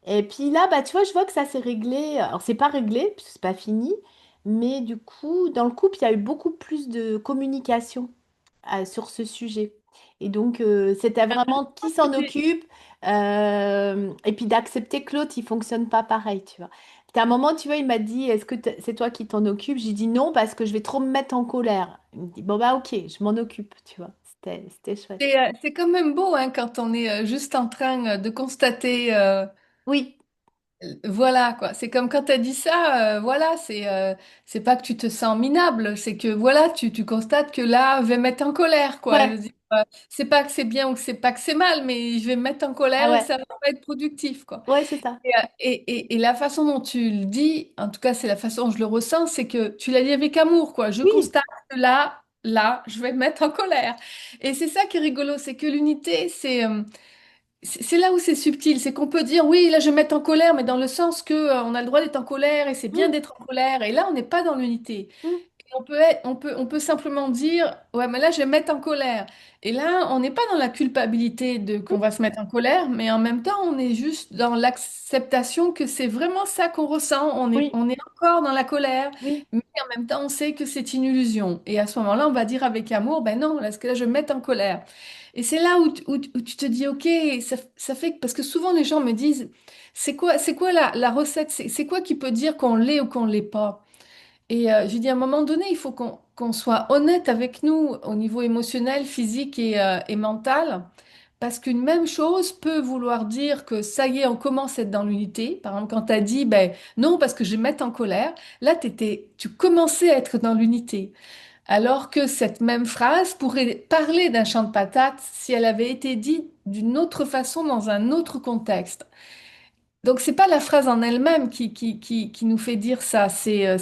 Speaker 1: Et puis là, bah, tu vois, je vois que ça s'est réglé. Alors, c'est pas réglé, puisque c'est pas fini. Mais du coup, dans le couple, il y a eu beaucoup plus de communication sur ce sujet. Et donc, c'était vraiment qui s'en occupe et puis d'accepter que l'autre, il fonctionne pas pareil, tu vois. Puis à un moment, tu vois, il m'a dit, est-ce que c'est toi qui t'en occupes? J'ai dit non parce que je vais trop me mettre en colère. Il me dit, bon, bah ok, je m'en occupe, tu vois. C'était chouette.
Speaker 2: C'est quand même beau hein, quand on est juste en train de constater
Speaker 1: Oui,
Speaker 2: Voilà, quoi. C'est comme quand tu as dit ça, voilà, c'est pas que tu te sens minable, c'est que voilà, tu constates que là, je vais me mettre en colère, quoi. Je
Speaker 1: Ouais,
Speaker 2: veux dire, c'est pas que c'est bien ou que c'est pas que c'est mal, mais je vais me mettre en
Speaker 1: ah
Speaker 2: colère et
Speaker 1: ouais,
Speaker 2: ça va pas être productif, quoi.
Speaker 1: ouais, c'est ça.
Speaker 2: Et la façon dont tu le dis, en tout cas, c'est la façon dont je le ressens, c'est que tu l'as dit avec amour, quoi. Je
Speaker 1: Oui,
Speaker 2: constate que là, je vais me mettre en colère. Et c'est ça qui est rigolo, c'est que l'unité, c'est là où c'est subtil, c'est qu'on peut dire oui, là je vais me mettre en colère, mais dans le sens que on a le droit d'être en colère et c'est bien
Speaker 1: mm,
Speaker 2: d'être en colère. Et là, on n'est pas dans l'unité.
Speaker 1: mm,
Speaker 2: On peut simplement dire ouais, mais là je vais me mettre en colère. Et là, on n'est pas dans la culpabilité de qu'on
Speaker 1: mm,
Speaker 2: va se mettre en colère, mais en même temps, on est juste dans l'acceptation que c'est vraiment ça qu'on ressent.
Speaker 1: oui,
Speaker 2: On est encore dans la colère,
Speaker 1: oui,
Speaker 2: mais en même temps, on sait que c'est une illusion. Et à ce moment-là, on va dire avec amour, ben non, parce que là, je vais me mettre en colère. Et c'est là où tu te dis, OK, ça fait... Parce que souvent, les gens me disent, c'est quoi la recette? C'est quoi qui peut dire qu'on l'est ou qu'on l'est pas? Et je dis, à un moment donné, il faut qu'on soit honnête avec nous au niveau émotionnel, physique et mental. Parce qu'une même chose peut vouloir dire que ça y est, on commence à être dans l'unité. Par exemple, quand tu as dit, ben non, parce que je vais me mettre en colère, là, tu commençais à être dans l'unité. Alors que cette même phrase pourrait parler d'un champ de patates si elle avait été dite d'une autre façon dans un autre contexte. Donc c'est pas la phrase en elle-même qui nous fait dire ça, c'est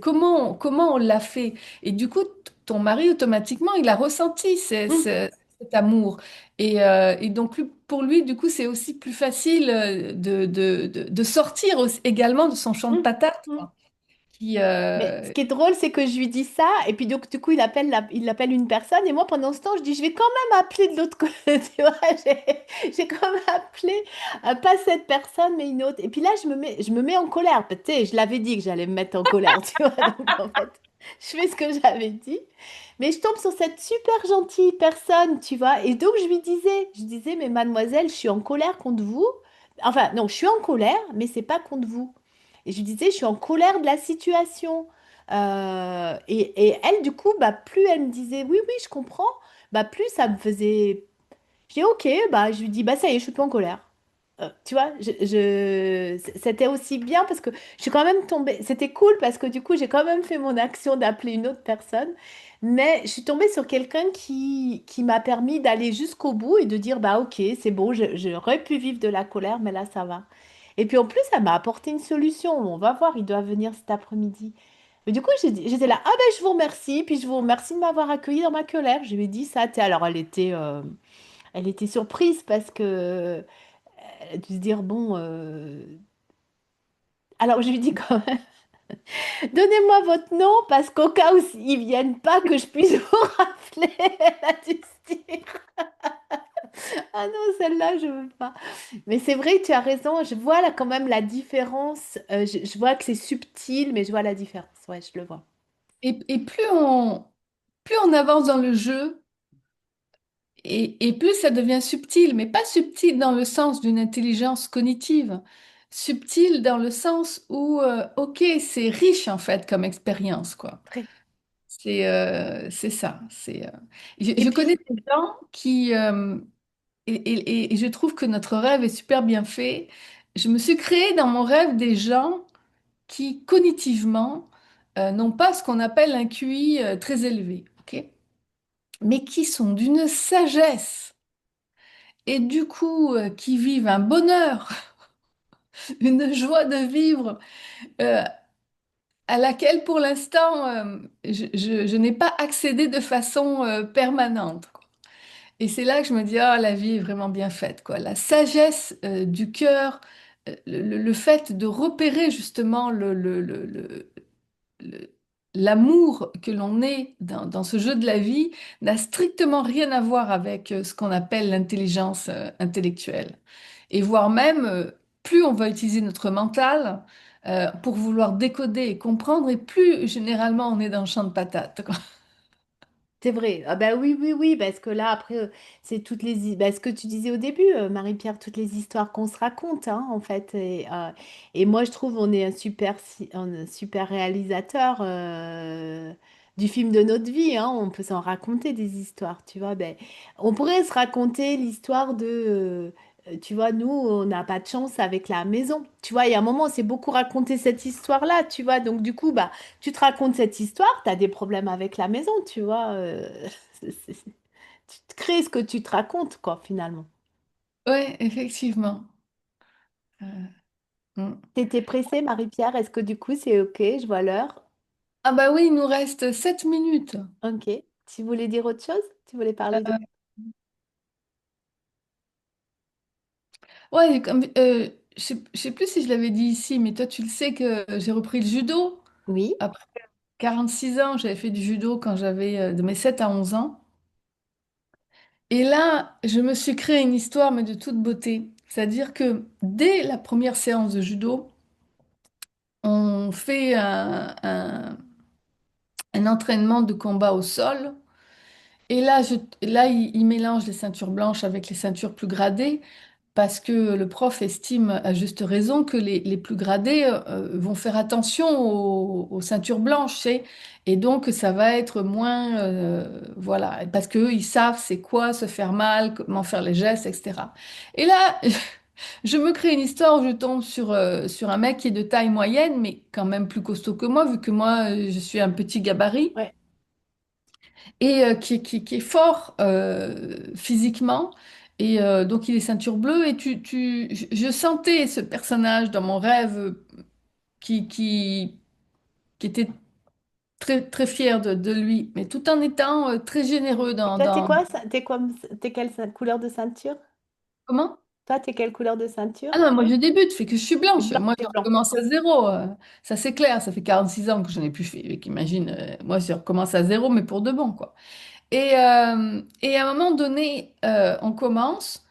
Speaker 2: comment on l'a fait. Et du coup, ton mari, automatiquement, il a ressenti
Speaker 1: mm,
Speaker 2: cet amour. Et donc pour lui, du coup, c'est aussi plus facile de sortir également de son champ de
Speaker 1: mm,
Speaker 2: patates,
Speaker 1: mm.
Speaker 2: quoi. Qui,
Speaker 1: Mais ce qui est drôle, c'est que je lui dis ça, et puis donc, du coup, il appelle une personne, et moi, pendant ce temps, je dis, je vais quand même appeler de l'autre côté, tu vois, j'ai quand même appelé, pas cette personne, mais une autre. Et puis là, je me mets en colère, tu sais, je l'avais dit que j'allais me mettre en colère, tu vois, donc en fait, je fais ce que j'avais dit, mais je tombe sur cette super gentille personne, tu vois, et donc je disais, mais mademoiselle, je suis en colère contre vous, enfin, non, je suis en colère, mais c'est pas contre vous. Et je lui disais, je suis en colère de la situation. Et elle, du coup, bah, plus elle me disait, oui, oui, je comprends, bah, plus ça me faisait... Je dis, ok, bah, je lui dis, bah, ça y est, je suis plus en colère. Tu vois, c'était aussi bien parce que je suis quand même tombée. C'était cool parce que du coup, j'ai quand même fait mon action d'appeler une autre personne. Mais je suis tombée sur quelqu'un qui m'a permis d'aller jusqu'au bout et de dire, bah, ok, c'est bon, j'aurais pu vivre de la colère, mais là, ça va. Et puis en plus, ça m'a apporté une solution. On va voir, il doit venir cet après-midi. Mais du coup, j'étais là, ah ben je vous remercie, puis je vous remercie de m'avoir accueilli dans ma colère. Je lui ai dit ça, tu sais, alors elle était surprise parce que elle a dû se dire, bon, alors je lui dis quand même, donnez-moi votre nom parce qu'au cas où ils viennent pas, que je puisse vous rappeler. Elle a dû se dire, ah non, celle-là, je veux pas. Mais c'est vrai, tu as raison. Je vois là quand même la différence. Je vois que c'est subtil, mais je vois la différence. Ouais, je le vois.
Speaker 2: et plus on avance dans le jeu, et plus ça devient subtil, mais pas subtil dans le sens d'une intelligence cognitive, subtil dans le sens où, ok, c'est riche en fait comme expérience, quoi.
Speaker 1: Très.
Speaker 2: C'est ça.
Speaker 1: Et
Speaker 2: Je connais
Speaker 1: puis,
Speaker 2: des gens qui, et je trouve que notre rêve est super bien fait. Je me suis créé dans mon rêve des gens qui, cognitivement, n'ont pas ce qu'on appelle un QI très élevé, ok? Mais qui sont d'une sagesse et du coup qui vivent un bonheur, une joie de vivre euh, à laquelle pour l'instant je n'ai pas accédé de façon permanente, quoi. Et c'est là que je me dis, ah, la vie est vraiment bien faite, quoi. La sagesse du cœur, le fait de repérer justement le- l'amour que l'on est dans ce jeu de la vie n'a strictement rien à voir avec ce qu'on appelle l'intelligence intellectuelle. Et voire même, plus on va utiliser notre mental pour vouloir décoder et comprendre, et plus généralement on est dans le champ de patates, quoi.
Speaker 1: c'est vrai. Ah bah oui, oui, oui, parce que là, après, c'est toutes bah, ce que tu disais au début, Marie-Pierre, toutes les histoires qu'on se raconte, hein, en fait. Et moi, je trouve on est un super réalisateur du film de notre vie, hein. On peut s'en raconter des histoires, tu vois. Ben, on pourrait se raconter l'histoire de Tu vois, nous, on n'a pas de chance avec la maison. Tu vois, il y a un moment, on s'est beaucoup raconté cette histoire-là, tu vois. Donc, du coup, bah, tu te racontes cette histoire, tu as des problèmes avec la maison, tu vois. Tu te crées ce que tu te racontes, quoi, finalement.
Speaker 2: Ouais, effectivement. Euh, mm.
Speaker 1: T'étais pressée, Marie-Pierre? Est-ce que du coup, c'est OK? Je vois l'heure.
Speaker 2: Ah bah oui, il nous reste 7 minutes.
Speaker 1: OK. Tu voulais dire autre chose? Tu voulais parler de...
Speaker 2: Ouais, je sais plus si je l'avais dit ici, mais toi tu le sais que j'ai repris le judo.
Speaker 1: Oui,
Speaker 2: Après 46 ans, j'avais fait du judo quand j'avais de mes 7 à 11 ans. Et là, je me suis créé une histoire, mais de toute beauté. C'est-à-dire que dès la première séance de judo, on fait un entraînement de combat au sol. Et là, il mélange les ceintures blanches avec les ceintures plus gradées parce que le prof estime à juste raison que les plus gradés vont faire attention aux ceintures blanches, tu sais. Et donc ça va être moins, voilà, parce qu'eux, ils savent c'est quoi se faire mal, comment faire les gestes, etc. Et là, je me crée une histoire où je tombe sur un mec qui est de taille moyenne, mais quand même plus costaud que moi, vu que moi, je suis un petit gabarit
Speaker 1: ouais.
Speaker 2: et qui est fort physiquement. Et donc il est ceinture bleue et je sentais ce personnage dans mon rêve qui, qui, qui était très, très fier de lui, mais tout en étant très généreux
Speaker 1: Et toi, t'es quoi? T'es quoi? T'es quelle couleur de ceinture?
Speaker 2: Comment?
Speaker 1: Toi, t'es quelle couleur de ceinture?
Speaker 2: Ah non, moi je débute, fait que je suis
Speaker 1: T'es
Speaker 2: blanche.
Speaker 1: blanc,
Speaker 2: Moi
Speaker 1: t'es
Speaker 2: je
Speaker 1: blanc.
Speaker 2: recommence à zéro. Ça c'est clair, ça fait 46 ans que je n'ai plus fait. Fait qu'imagine, moi je recommence à zéro, mais pour de bon, quoi. Et à un moment donné, on commence.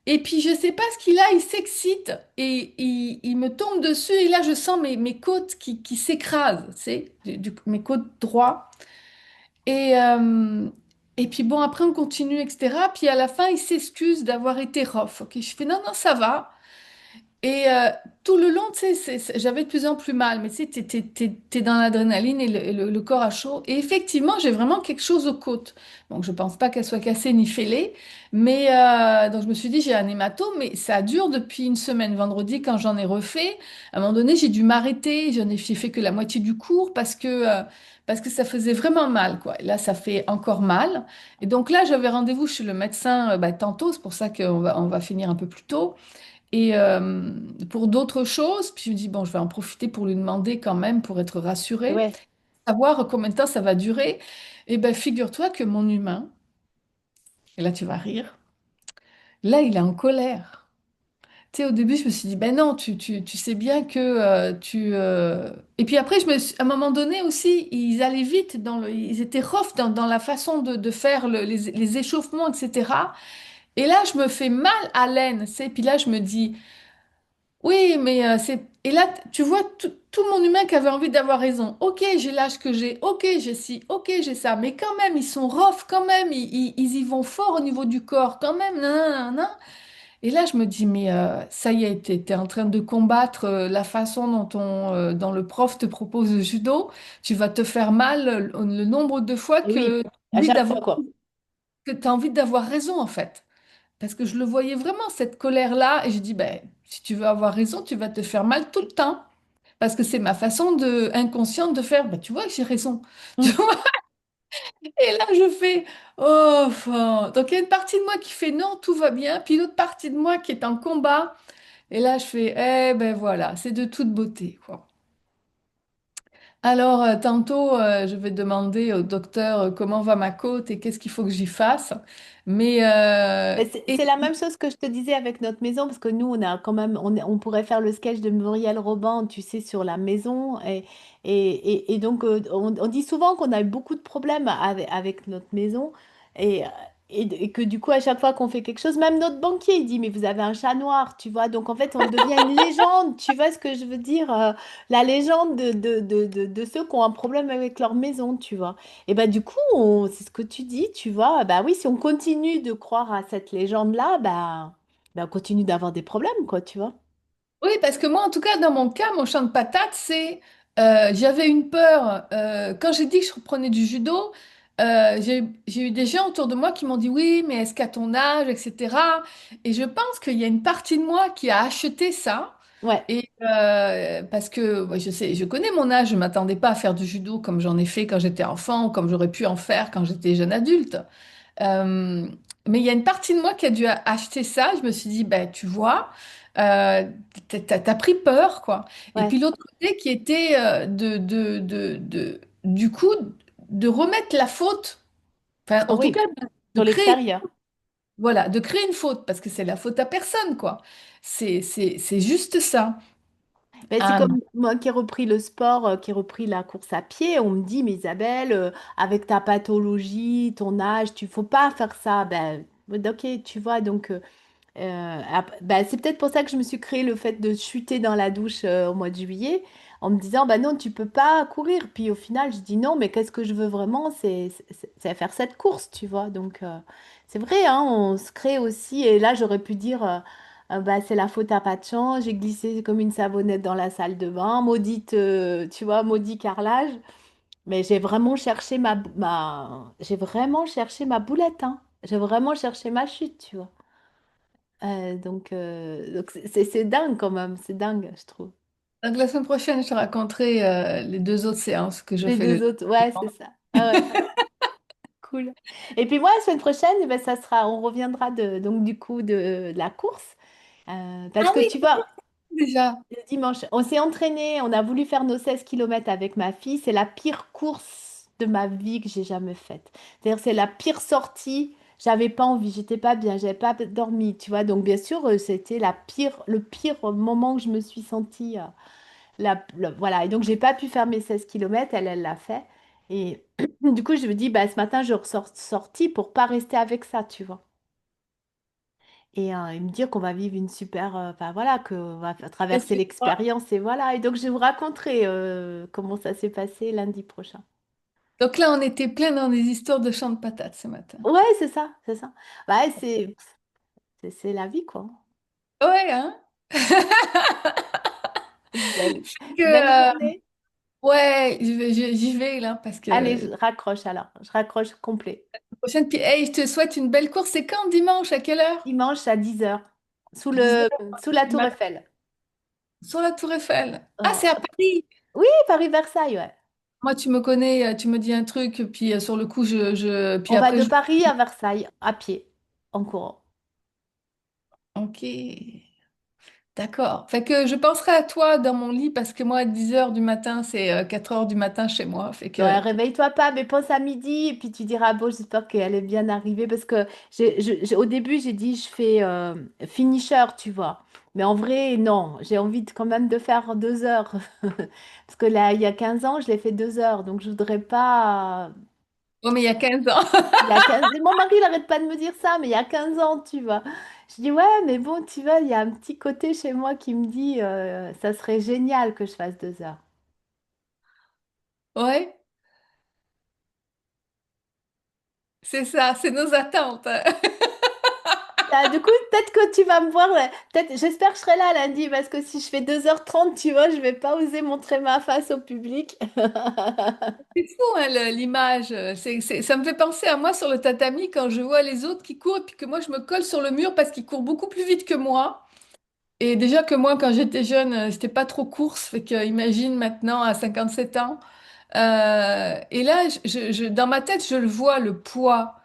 Speaker 2: Et puis, je sais pas ce qu'il a, il s'excite et il me tombe dessus. Et là, je sens mes côtes qui s'écrasent, tu sais, mes côtes droits. Et, euh, et puis, bon, après, on continue, etc. Puis, à la fin, il s'excuse d'avoir été rough. Ok, je fais non, non, ça va. Et tout le long, tu sais, j'avais de plus en plus mal, mais tu sais, t'es dans l'adrénaline et le corps à chaud. Et effectivement, j'ai vraiment quelque chose aux côtes. Donc, je pense pas qu'elle soit cassée ni fêlée, mais donc je me suis dit, j'ai un hématome, mais ça dure depuis une semaine. Vendredi, quand j'en ai refait, à un moment donné, j'ai dû m'arrêter. J'ai fait que la moitié du cours parce que ça faisait vraiment mal, quoi. Et là, ça fait encore mal. Et donc là, j'avais rendez-vous chez le médecin bah, tantôt, c'est pour ça on va finir un peu plus tôt. Et pour d'autres choses, puis je me dis, bon, je vais en profiter pour lui demander quand même, pour être rassurée,
Speaker 1: Ouais.
Speaker 2: savoir combien de temps ça va durer. Et ben, figure-toi que mon humain, et là tu vas rire, là il est en colère. Tu sais, au début, je me suis dit, ben non, tu sais bien que Et puis après, à un moment donné aussi, ils allaient vite, ils étaient rough dans la façon de faire les échauffements, etc. Et là, je me fais mal à l'aine, tu sais. Puis là, je me dis, oui, mais c'est... Et là, tu vois tout mon humain qui avait envie d'avoir raison. Ok, j'ai l'âge que j'ai. Ok, j'ai ci. Ok, j'ai ça. Mais quand même, ils sont rough. Quand même, ils y vont fort au niveau du corps. Quand même, nan. Et là, je me dis, mais ça y est, t'es en train de combattre la façon dont le prof te propose le judo. Tu vas te faire mal le nombre de fois
Speaker 1: Et oui,
Speaker 2: que
Speaker 1: à chaque fois, quoi.
Speaker 2: tu as envie d'avoir raison, en fait. Parce que je le voyais vraiment, cette colère-là, et je dis, ben, si tu veux avoir raison, tu vas te faire mal tout le temps. Parce que c'est ma façon inconsciente de faire, ben, tu vois que j'ai raison. Tu
Speaker 1: Mm.
Speaker 2: vois. Et là, je fais, oh, enfin. Donc, il y a une partie de moi qui fait non, tout va bien, puis l'autre partie de moi qui est en combat. Et là, je fais, eh ben voilà, c'est de toute beauté, quoi. Alors, tantôt, je vais demander au docteur comment va ma côte et qu'est-ce qu'il faut que j'y fasse. Mais,
Speaker 1: Mais c'est la même chose que je te disais avec notre maison, parce que nous, on a quand même, on pourrait faire le sketch de Muriel Robin, tu sais, sur la maison. Et donc, on dit souvent qu'on a eu beaucoup de problèmes avec notre maison. Et, et que du coup, à chaque fois qu'on fait quelque chose, même notre banquier, il dit, mais vous avez un chat noir, tu vois. Donc, en fait, on devient une légende, tu vois ce que je veux dire? La légende de ceux qui ont un problème avec leur maison, tu vois. Et bah du coup, c'est ce que tu dis, tu vois. Bah oui, si on continue de croire à cette légende-là, bah on continue d'avoir des problèmes, quoi, tu vois.
Speaker 2: oui, parce que moi, en tout cas, dans mon cas, mon champ de patates, j'avais une peur quand j'ai dit que je reprenais du judo. j'ai eu des gens autour de moi qui m'ont dit oui, mais est-ce qu'à ton âge, etc. Et je pense qu'il y a une partie de moi qui a acheté ça.
Speaker 1: Ouais,
Speaker 2: Et parce que ouais, je sais, je connais mon âge, je m'attendais pas à faire du judo comme j'en ai fait quand j'étais enfant ou comme j'aurais pu en faire quand j'étais jeune adulte. Euh, mais il y a une partie de moi qui a dû acheter ça. Je me suis dit, ben, tu vois, euh, t'as pris peur, quoi. Et
Speaker 1: ouais,
Speaker 2: puis l'autre côté qui était du coup, de remettre la faute, enfin, en tout
Speaker 1: oui,
Speaker 2: cas, de
Speaker 1: sur
Speaker 2: créer,
Speaker 1: l'extérieur.
Speaker 2: voilà, de créer une faute, parce que c'est la faute à personne, quoi. C'est juste ça.
Speaker 1: Ben, c'est
Speaker 2: Ah,
Speaker 1: comme moi qui ai repris le sport, qui ai repris la course à pied. On me dit, mais Isabelle, avec ta pathologie, ton âge, tu faut pas faire ça. Ben, ok, tu vois, donc bah, c'est peut-être pour ça que je me suis créé le fait de chuter dans la douche au mois de juillet en me disant bah non tu peux pas courir puis au final je dis non mais qu'est-ce que je veux vraiment c'est faire cette course tu vois donc c'est vrai hein, on se crée aussi et là j'aurais pu dire bah c'est la faute à pas de chance j'ai glissé comme une savonnette dans la salle de bain maudite tu vois maudit carrelage mais j'ai vraiment cherché ma boulette hein. J'ai vraiment cherché ma chute tu vois. Donc c'est dingue quand même, c'est dingue, je trouve.
Speaker 2: donc la semaine prochaine, je te raconterai les deux autres séances que je
Speaker 1: Les
Speaker 2: fais le
Speaker 1: deux autres, ouais, c'est ça. Ah ouais, cool. Et puis moi, la semaine prochaine, eh ben, ça sera, on reviendra donc du coup de la course. Parce
Speaker 2: Ah
Speaker 1: que
Speaker 2: oui,
Speaker 1: tu vois,
Speaker 2: déjà.
Speaker 1: le dimanche, on s'est entraîné, on a voulu faire nos 16 kilomètres avec ma fille. C'est la pire course de ma vie que j'ai jamais faite. C'est-à-dire, c'est la pire sortie. J'avais pas envie, j'étais pas bien, j'avais pas dormi, tu vois. Donc, bien sûr, c'était le pire moment où je me suis sentie. Voilà, et donc j'ai pas pu faire mes 16 kilomètres, elle l'a fait. Et du coup, je me dis, bah, ce matin, je ressors sortie pour pas rester avec ça, tu vois. Et me dire qu'on va vivre une super, enfin voilà, qu'on va
Speaker 2: Parce
Speaker 1: traverser
Speaker 2: que moi-
Speaker 1: l'expérience, et voilà. Et donc, je vous raconterai comment ça s'est passé lundi prochain.
Speaker 2: Donc là, on était plein dans des histoires de champs de patates ce matin.
Speaker 1: Ouais, c'est ça, c'est ça. Ouais, c'est la vie, quoi.
Speaker 2: Ouais, hein?
Speaker 1: Belle,
Speaker 2: Que,
Speaker 1: belle journée.
Speaker 2: ouais, j'y vais là parce
Speaker 1: Allez,
Speaker 2: que
Speaker 1: je raccroche alors, je raccroche complet.
Speaker 2: la prochaine. Puis, hey, je te souhaite une belle course. C'est quand dimanche? À quelle heure?
Speaker 1: Dimanche à 10 heures
Speaker 2: À 10
Speaker 1: sous la
Speaker 2: du
Speaker 1: tour
Speaker 2: matin
Speaker 1: Eiffel.
Speaker 2: sur la Tour Eiffel. Ah,
Speaker 1: Ouais.
Speaker 2: c'est à Paris.
Speaker 1: Oui, Paris-Versailles, ouais.
Speaker 2: Moi, tu me connais, tu me dis un truc, puis sur le coup, puis
Speaker 1: On va
Speaker 2: après,
Speaker 1: de Paris à Versailles à pied, en courant.
Speaker 2: Ok. D'accord. Fait que je penserai à toi dans mon lit parce que moi, à 10 heures du matin, c'est 4 heures du matin chez moi. Fait
Speaker 1: Ouais,
Speaker 2: que.
Speaker 1: réveille-toi pas, mais pense à midi et puis tu diras, bon, j'espère qu'elle est bien arrivée parce que au début, j'ai dit, je fais finisher, tu vois. Mais en vrai, non, j'ai envie quand même de faire 2 heures. Parce que là, il y a 15 ans, je l'ai fait 2 heures. Donc, je voudrais pas.
Speaker 2: Oh, mais il y a 15 ans.
Speaker 1: Il y a 15... Mon mari, il n'arrête pas de me dire ça, mais il y a 15 ans, tu vois. Je dis, ouais, mais bon, tu vois, il y a un petit côté chez moi qui me dit, ça serait génial que je fasse 2 heures.
Speaker 2: Ouais, c'est ça, c'est nos attentes.
Speaker 1: Ah, du coup, peut-être que tu vas me voir, peut-être, j'espère que je serai là lundi, parce que si je fais 2h30, tu vois, je vais pas oser montrer ma face au public.
Speaker 2: C'est fou, hein, l'image. Ça me fait penser à moi sur le tatami quand je vois les autres qui courent et puis que moi, je me colle sur le mur parce qu'ils courent beaucoup plus vite que moi. Et déjà que moi, quand j'étais jeune, j'étais pas trop course. Fait que imagine maintenant à 57 ans. Et là, dans ma tête, je le vois, le poids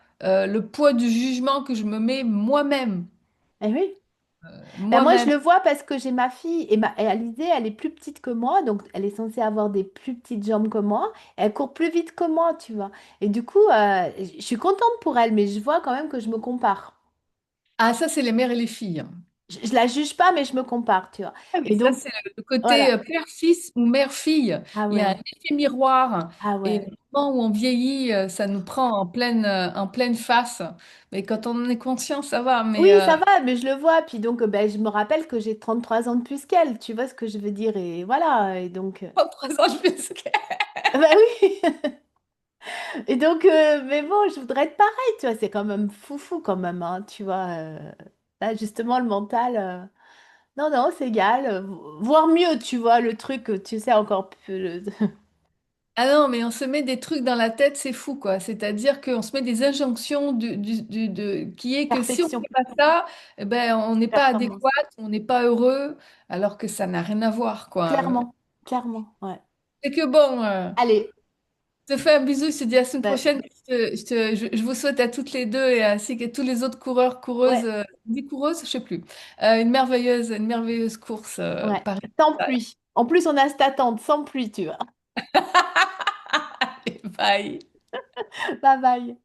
Speaker 2: du jugement que je me mets moi-même.
Speaker 1: Eh oui. Ben moi, je
Speaker 2: Moi-même.
Speaker 1: le vois parce que j'ai ma fille et Alizée, elle est plus petite que moi, donc elle est censée avoir des plus petites jambes que moi. Elle court plus vite que moi, tu vois. Et du coup, je suis contente pour elle, mais je vois quand même que je me compare.
Speaker 2: Ah, ça, c'est les mères et les filles.
Speaker 1: Je la juge pas, mais je me compare, tu vois.
Speaker 2: Ah, mais
Speaker 1: Et
Speaker 2: ça,
Speaker 1: donc,
Speaker 2: c'est le côté
Speaker 1: voilà.
Speaker 2: père-fils ou mère-fille.
Speaker 1: Ah
Speaker 2: Il y a un
Speaker 1: ouais,
Speaker 2: effet miroir.
Speaker 1: ah
Speaker 2: Et
Speaker 1: ouais.
Speaker 2: au moment où on vieillit, ça nous prend en pleine face. Mais quand on en est conscient, ça va.
Speaker 1: Oui,
Speaker 2: Mais
Speaker 1: ça va, mais je le vois. Puis donc, ben, je me rappelle que j'ai 33 ans de plus qu'elle. Tu vois ce que je veux dire? Et voilà. Et donc,
Speaker 2: pas 3 ans, je fais ce que-
Speaker 1: bah oui. Et donc, mais bon, je voudrais être pareil, tu vois. C'est quand même foufou quand même, hein, tu vois. Là, justement, le mental. Non, non, c'est égal. Voire mieux, tu vois, le truc, tu sais, encore plus.
Speaker 2: Ah non, mais on se met des trucs dans la tête, c'est fou, quoi. C'est-à-dire qu'on se met des injonctions qui est que si on
Speaker 1: Perfection,
Speaker 2: fait pas ça, eh ben, on n'est pas adéquat,
Speaker 1: performance.
Speaker 2: on n'est pas heureux, alors que ça n'a rien à voir, quoi.
Speaker 1: Clairement, clairement, ouais.
Speaker 2: C'est que bon,
Speaker 1: Allez,
Speaker 2: je te fais un bisou, je te dis à la semaine
Speaker 1: bah,
Speaker 2: prochaine. Je vous souhaite à toutes les deux et ainsi que tous les autres coureurs, coureuses,
Speaker 1: ouais,
Speaker 2: ni coureuses, je sais plus, une merveilleuse course
Speaker 1: ouais.
Speaker 2: Paris.
Speaker 1: Sans pluie. En plus, on a cette attente, sans pluie, tu vois.
Speaker 2: Bye.
Speaker 1: Bye bye.